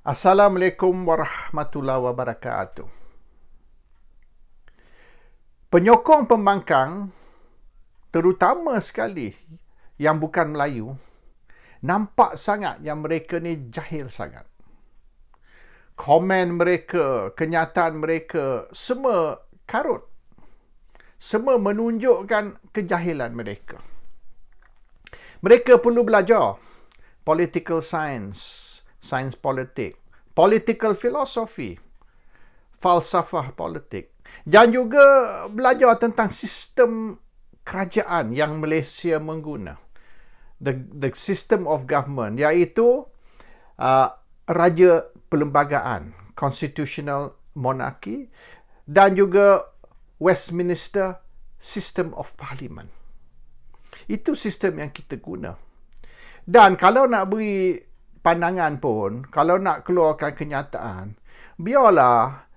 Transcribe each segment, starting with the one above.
Assalamualaikum warahmatullahi wabarakatuh. Penyokong pembangkang, terutama sekali yang bukan Melayu, nampak sangat yang mereka ni jahil sangat. Komen mereka, kenyataan mereka, semua karut. Semua menunjukkan kejahilan mereka. Mereka perlu belajar political science, sains politik, political philosophy, falsafah politik, dan juga belajar tentang sistem kerajaan yang Malaysia mengguna. The system of government, iaitu raja perlembagaan, constitutional monarchy, dan juga Westminster system of parliament. Itu sistem yang kita guna. Dan kalau nak beri pandangan pun, kalau nak keluarkan kenyataan, biarlah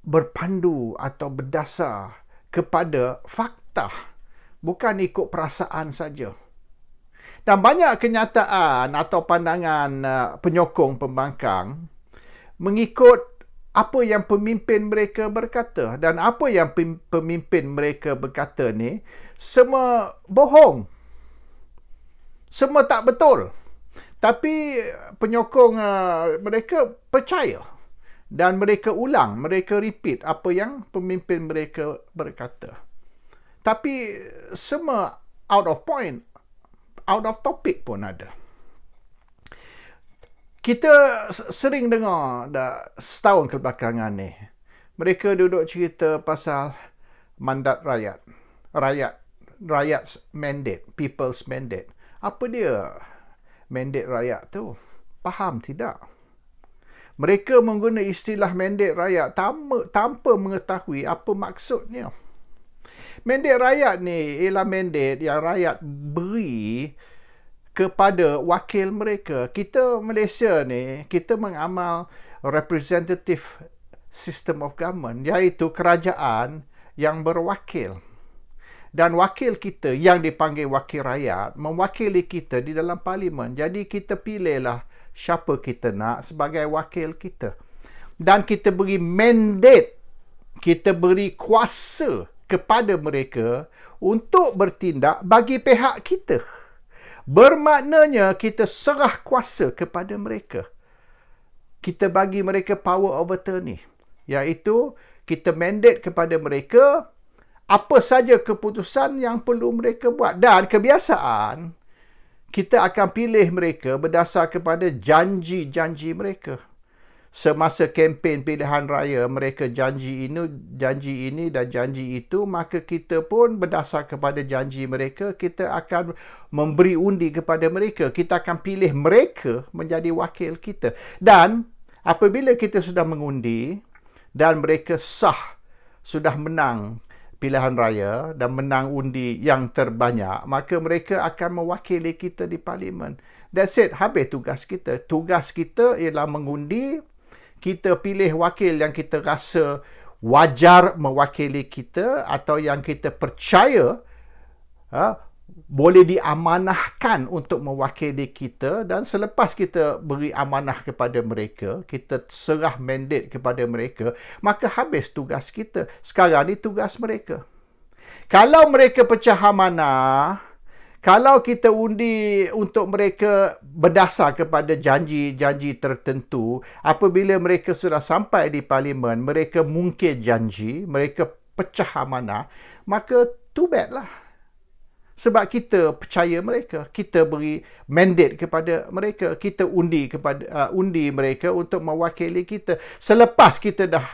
berpandu atau berdasar kepada fakta, bukan ikut perasaan saja. Dan banyak kenyataan atau pandangan penyokong pembangkang mengikut apa yang pemimpin mereka berkata. Dan apa yang pemimpin mereka berkata ni semua bohong. Semua tak betul. Tapi penyokong mereka percaya. Dan mereka ulang, mereka repeat apa yang pemimpin mereka berkata. Tapi semua out of point, out of topic pun ada. Kita sering dengar dah setahun kebelakangan ni, mereka duduk cerita pasal mandat rakyat. Rakyat's mandate, people's mandate. Apa dia mandate rakyat tu? Faham tidak? Mereka menggunakan istilah mandate rakyat tanpa mengetahui apa maksudnya. Mandate rakyat ni ialah mandate yang rakyat beri kepada wakil mereka. Kita Malaysia ni, kita mengamal representative system of government, iaitu kerajaan yang berwakil. Dan wakil kita yang dipanggil wakil rakyat mewakili kita di dalam parlimen. Jadi kita pilihlah siapa kita nak sebagai wakil kita. Dan kita beri mandate, kita beri kuasa kepada mereka untuk bertindak bagi pihak kita. Bermaknanya kita serah kuasa kepada mereka. Kita bagi mereka power of attorney, iaitu kita mandate kepada mereka apa saja keputusan yang perlu mereka buat. Dan kebiasaan, kita akan pilih mereka berdasar kepada janji-janji mereka. Semasa kempen pilihan raya, mereka janji ini dan janji itu, maka kita pun berdasar kepada janji mereka, kita akan memberi undi kepada mereka. Kita akan pilih mereka menjadi wakil kita. Dan apabila kita sudah mengundi dan mereka sah, sudah menang pilihan raya dan menang undi yang terbanyak, maka mereka akan mewakili kita di parlimen. That's it, habis tugas kita. Tugas kita ialah mengundi, kita pilih wakil yang kita rasa wajar mewakili kita atau yang kita percaya boleh diamanahkan untuk mewakili kita. Dan selepas kita beri amanah kepada mereka, kita serah mandate kepada mereka, maka habis tugas kita. Sekarang ni tugas mereka. Kalau mereka pecah amanah, kalau kita undi untuk mereka berdasar kepada janji-janji tertentu, apabila mereka sudah sampai di parlimen, mereka mungkir janji, mereka pecah amanah, maka too bad lah. Sebab kita percaya mereka, kita beri mandate kepada mereka, kita undi mereka untuk mewakili kita. Selepas kita dah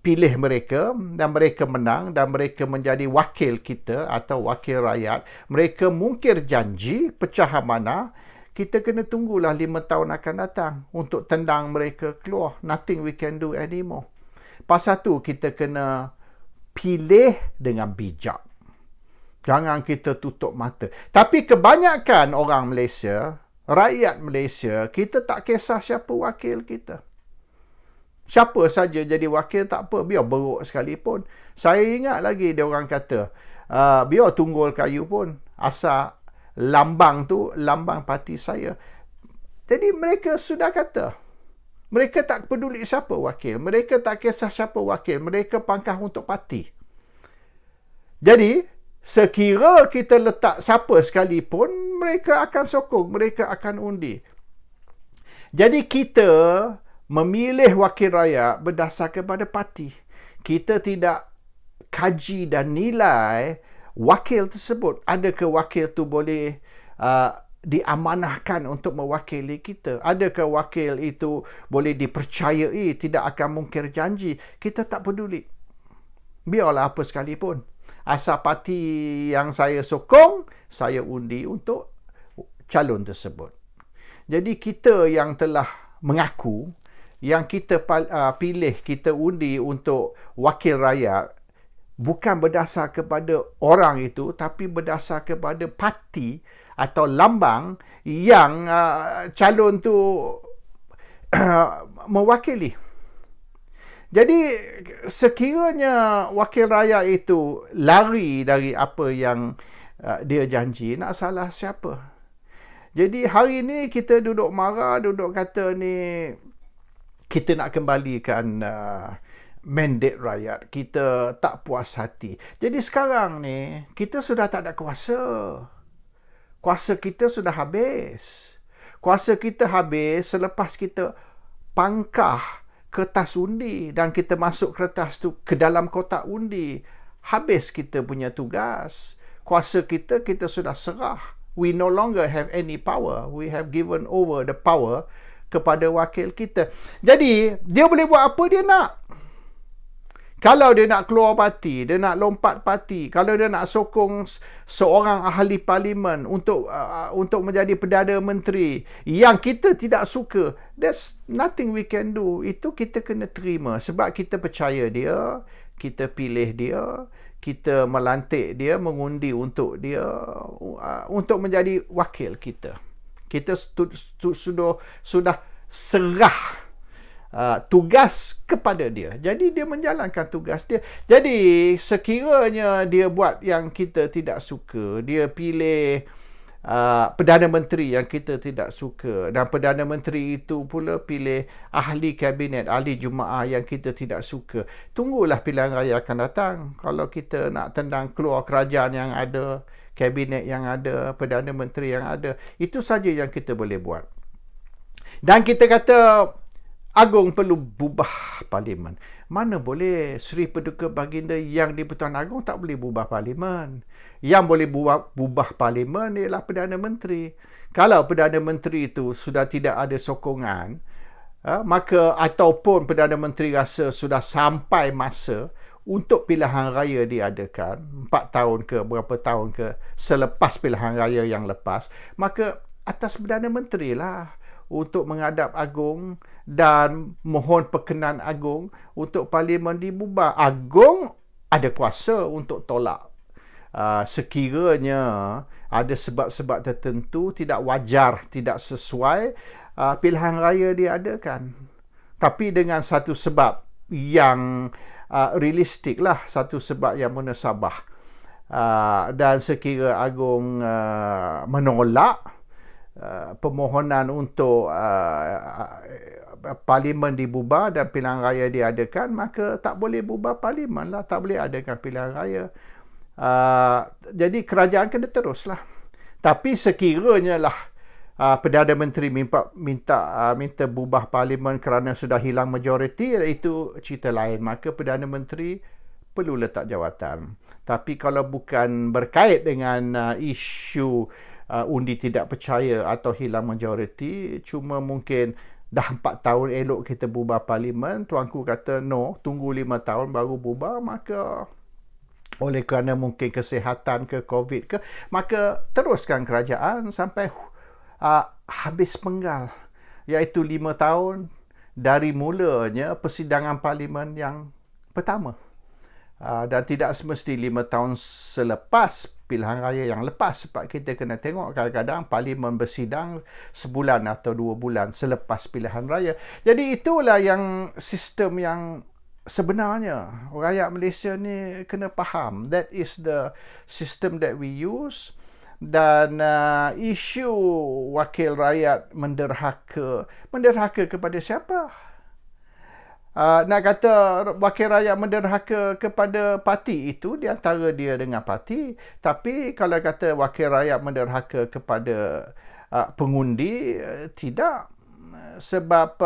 pilih mereka dan mereka menang dan mereka menjadi wakil kita atau wakil rakyat, mereka mungkir janji, pecah amanah, kita kena tunggulah 5 tahun akan datang untuk tendang mereka keluar. Nothing we can do anymore. Pasal tu kita kena pilih dengan bijak. Jangan kita tutup mata. Tapi kebanyakan orang Malaysia, rakyat Malaysia, kita tak kisah siapa wakil kita. Siapa saja jadi wakil tak apa, biar beruk sekalipun. Saya ingat lagi dia orang kata, biar tunggul kayu pun, asal lambang tu lambang parti saya. Jadi mereka sudah kata, Mereka tak peduli siapa wakil. Mereka tak kisah siapa wakil. Mereka pangkah untuk parti. Jadi, sekira kita letak siapa sekalipun, mereka akan sokong. Mereka akan undi. Jadi, kita memilih wakil rakyat berdasar kepada parti. Kita tidak kaji dan nilai wakil tersebut. Adakah wakil tu boleh diamanahkan untuk mewakili kita? Adakah wakil itu boleh dipercayai, tidak akan mungkir janji? Kita tak peduli. Biarlah apa sekalipun. Asal parti yang saya sokong, saya undi untuk calon tersebut. Jadi kita yang telah mengaku, yang kita pilih, kita undi untuk wakil rakyat, bukan berdasar kepada orang itu, tapi berdasar kepada parti atau lambang yang calon tu mewakili. Jadi sekiranya wakil rakyat itu lari dari apa yang dia janji, nak salah siapa? Jadi hari ni kita duduk marah, duduk kata ni kita nak kembalikan mandate rakyat. Kita tak puas hati. Jadi sekarang ni kita sudah tak ada kuasa. Kuasa kita sudah habis. Kuasa kita habis selepas kita pangkah kertas undi dan kita masuk kertas tu ke dalam kotak undi. Habis kita punya tugas. Kuasa kita sudah serah. We no longer have any power. We have given over the power kepada wakil kita. Jadi, dia boleh buat apa dia nak. Kalau dia nak keluar parti, dia nak lompat parti, kalau dia nak sokong seorang ahli parlimen untuk menjadi Perdana Menteri yang kita tidak suka, there's nothing we can do. Itu kita kena terima sebab kita percaya dia, kita pilih dia, kita melantik dia, mengundi untuk dia untuk menjadi wakil kita. Kita sudah serah tugas kepada dia. Jadi dia menjalankan tugas dia. Jadi sekiranya dia buat yang kita tidak suka, dia pilih Perdana Menteri yang kita tidak suka, dan Perdana Menteri itu pula pilih ahli kabinet, ahli Jumaah yang kita tidak suka, tunggulah pilihan raya akan datang. Kalau kita nak tendang keluar kerajaan yang ada, kabinet yang ada, Perdana Menteri yang ada, itu saja yang kita boleh buat. Dan kita kata Agong perlu bubah parlimen. Mana boleh Seri Paduka Baginda yang di-Pertuan Agong tak boleh bubah parlimen. Yang boleh bubah parlimen ialah Perdana Menteri. Kalau Perdana Menteri itu sudah tidak ada sokongan, maka ataupun Perdana Menteri rasa sudah sampai masa untuk pilihan raya diadakan, 4 tahun ke berapa tahun ke selepas pilihan raya yang lepas, maka atas Perdana Menteri lah untuk menghadap Agong dan mohon perkenan Agong untuk parlimen dibubar. Agong ada kuasa untuk tolak. Sekiranya ada sebab-sebab tertentu tidak wajar, tidak sesuai, pilihan raya diadakan. Tapi dengan satu sebab yang realistik lah, satu sebab yang munasabah. Dan sekira Agong menolak permohonan untuk parlimen dibubar dan pilihan raya diadakan, maka tak boleh bubar parlimen lah, tak boleh adakan pilihan raya. Jadi kerajaan kena teruslah. Tapi sekiranya lah Perdana Menteri minta bubar parlimen kerana sudah hilang majoriti, itu cerita lain. Maka Perdana Menteri perlu letak jawatan. Tapi kalau bukan berkait dengan isu undi tidak percaya atau hilang majoriti, cuma mungkin dah 4 tahun elok kita bubar parlimen, tuanku kata no, tunggu 5 tahun baru bubar, maka oleh kerana mungkin kesihatan ke COVID ke, maka teruskan kerajaan sampai habis penggal, iaitu 5 tahun dari mulanya persidangan parlimen yang pertama. Dan tidak semesti 5 tahun selepas pilihan raya yang lepas, sebab kita kena tengok kadang-kadang parlimen bersidang sebulan atau 2 bulan selepas pilihan raya. Jadi itulah yang sistem yang sebenarnya rakyat Malaysia ni kena faham. That is the system that we use. Dan isu wakil rakyat menderhaka kepada siapa? Nak kata wakil rakyat menderhaka kepada parti itu di antara dia dengan parti, tapi kalau kata wakil rakyat menderhaka kepada pengundi, tidak. Sebab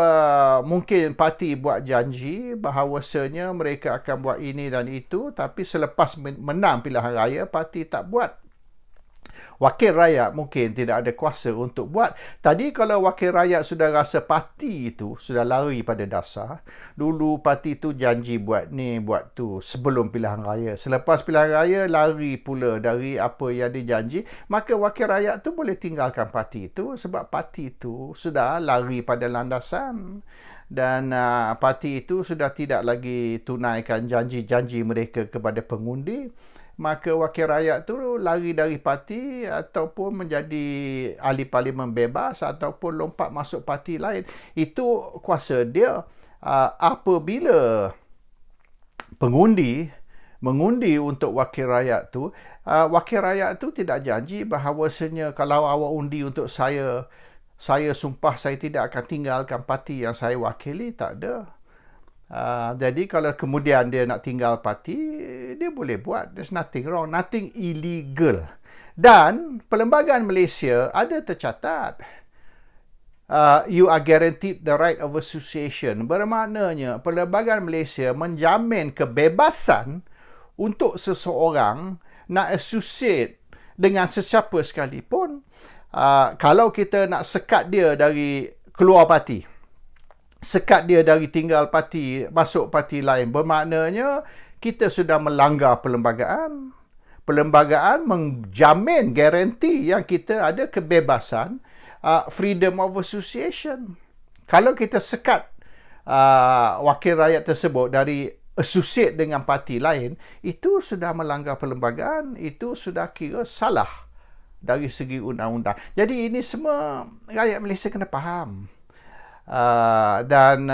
mungkin parti buat janji bahawasanya mereka akan buat ini dan itu, tapi selepas menang pilihan raya, parti tak buat. Wakil rakyat mungkin tidak ada kuasa untuk buat. Tadi kalau wakil rakyat sudah rasa parti itu sudah lari pada dasar, dulu parti itu janji buat ni, buat tu sebelum pilihan raya. Selepas pilihan raya lari pula dari apa yang dijanji, maka wakil rakyat tu boleh tinggalkan parti itu sebab parti itu sudah lari pada landasan. Dan parti itu sudah tidak lagi tunaikan janji-janji mereka kepada pengundi. Maka wakil rakyat tu lari dari parti ataupun menjadi ahli parlimen bebas ataupun lompat masuk parti lain. Itu kuasa dia. Apabila pengundi mengundi untuk wakil rakyat tu, wakil rakyat tu tidak janji bahawasanya kalau awak undi untuk saya sumpah saya tidak akan tinggalkan parti yang saya wakili. Tak ada. Jadi kalau kemudian dia nak tinggal parti, dia boleh buat. There's nothing wrong, nothing illegal. Dan Perlembagaan Malaysia ada tercatat, you are guaranteed the right of association. Bermaknanya Perlembagaan Malaysia menjamin kebebasan untuk seseorang nak associate dengan sesiapa sekalipun. Kalau kita nak sekat dia dari keluar parti, sekat dia dari tinggal parti, masuk parti lain, bermaknanya kita sudah melanggar perlembagaan. Perlembagaan menjamin garanti yang kita ada kebebasan, freedom of association. Kalau kita sekat wakil rakyat tersebut dari associate dengan parti lain, itu sudah melanggar perlembagaan, itu sudah kira salah dari segi undang-undang. Jadi ini semua rakyat Malaysia kena faham. Dan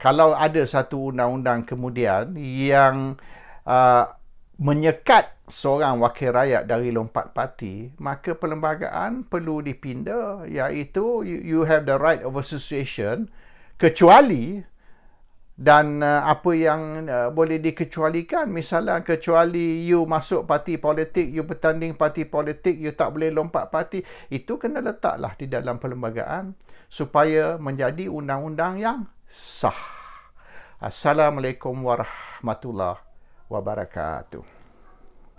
kalau ada satu undang-undang kemudian yang menyekat seorang wakil rakyat dari lompat parti, maka perlembagaan perlu dipinda, iaitu you have the right of association, kecuali dan apa yang boleh dikecualikan, misalnya kecuali you masuk parti politik, you bertanding parti politik, you tak boleh lompat parti, itu kena letaklah di dalam perlembagaan supaya menjadi undang-undang yang sah. Assalamualaikum warahmatullahi wabarakatuh.